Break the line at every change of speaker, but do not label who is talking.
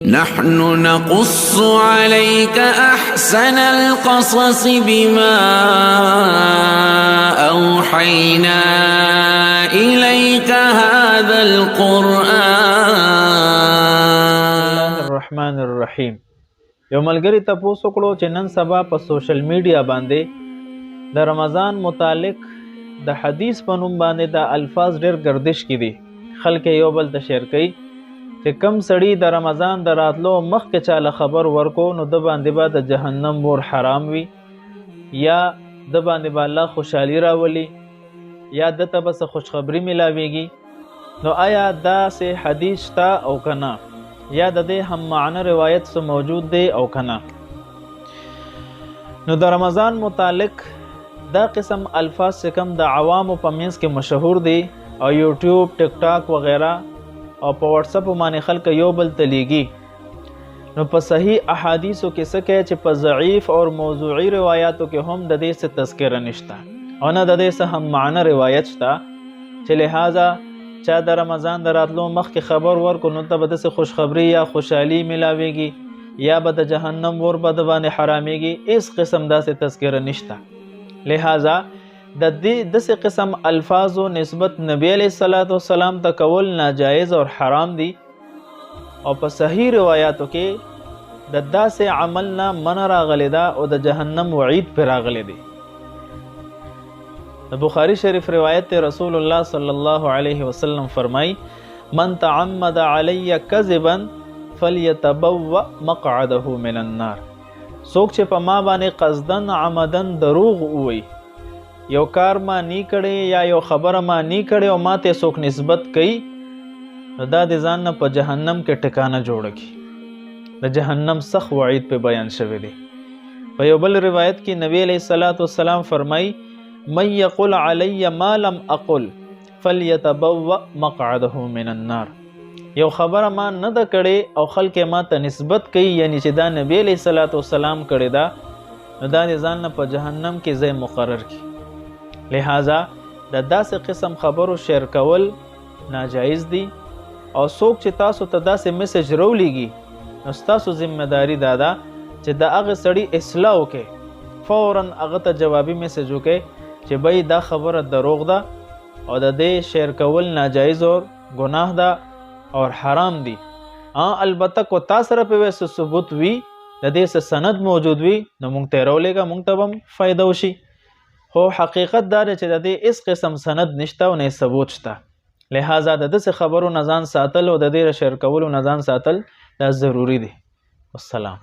نحن نقص عليك أحسن القصص بما أوحينا إليك هذا القرآن.
الرحمن الرحیم. یو ملګری تاسو کړو چې نن سبا په سوشل میډیا باندې د رمضان متعلق د حدیث په نوم باندې د الفاظ ډېر گردش کړي. خلک یو بل ته شیر کوي چې کم سړی د رمضان د راتلو مخکې چاله خبر ورکو نو د باندې به د جهنم ور حرام وي، یا د باندې به الله خوشحالي راولي، یا دته به څه خوشخبري ملاویږي. نو آیا دا سه حدیث شته او کنه، یا د دې هم معنی روایت څه موجود دی او کنه؟ نو د رمضان متعلق دا قسم الفاظ چې کم د عوامو په منځ کې مشهور دي او یوټیوب، ټیک ټاک وغیرہ او په واتس اپ باندې خلک یو بل تلیږي، نو په صحیح احادیثو کې څه کوي چې په ضعیف او موضوعي روایتو کې هم د دې څه تذکره نشته او نه د دې څه هم معنی روایت شته چې لہذا چا د رمضان د راتلو مخکې خبر ورکو نو ته به داسې خوشخبري یا خوشحالي ملاویږي، یا به د جهنم ور به د باندې حرامېږي. هیڅ قسم داسې تذکره نشته. لہذا د دې داسې قسم الفاظو نسبت نبی علیه الصلاۃ والسلام ته کول ناجایز او حرام دي، او په صحیح روایاتو کې د داسې عمل نه منع راغلی ده او د جهنم وعید پرې راغلی دی. د بخاری شریف روایت رسول الله صلی الله علیه وسلم فرمای: من تعمد علی کذبا فلیتبوأ مقعده من النار. څوک چې په ما باندې قصدن عمدن دروغ ووایي، یو کار ما نی کړي یا یو خبره ما نی کړي او ما ته څوک نسبت کوي، دا د ځان نه په جهنم کې ټکانه جوړ کی. د جهنم سخت وعید په بیان شوی دی. په یو بل روایت کې نبی علیہ الصلوۃ والسلام فرمای: من یقول علی ما لم اقل فلیتبوأ مقعده من النار. یو خبره ما نه ده کړي او خلک ما ته نسبت کوي، یعنی چې دا نبی علیہ الصلوۃ والسلام کړي دا، نو دا د ځان نه په جهنم کې ځای مقرر کی. لہذا د داسې قسم خبرو شیر کول ناجایز دي، او څوک چې تاسو ته داسې میسج راولېږي نو ستاسو ذمہ داری دا ده چې د هغه سړي اصلاح وکړئ، فوراً هغه ته جوابي میسج وکړئ چې بای دا خبره دروغ ده او د دې شیر کول ناجایز او ګناه ده او حرام دي. البته کو تاسو سره په وسه ثبوت وي، د دې سند موجود وي، نو مونږ ته راولېږه، مونږ ته هم فائدہ وشي. خو حقیقت دا دی چې د دې هیڅ قسم سند نشته او نه ثبوت شته. لہذا د داسې خبرو نه ځان ساتل او د دې شیر کولو نه ځان ساتل دا ضروری دی. والسلام.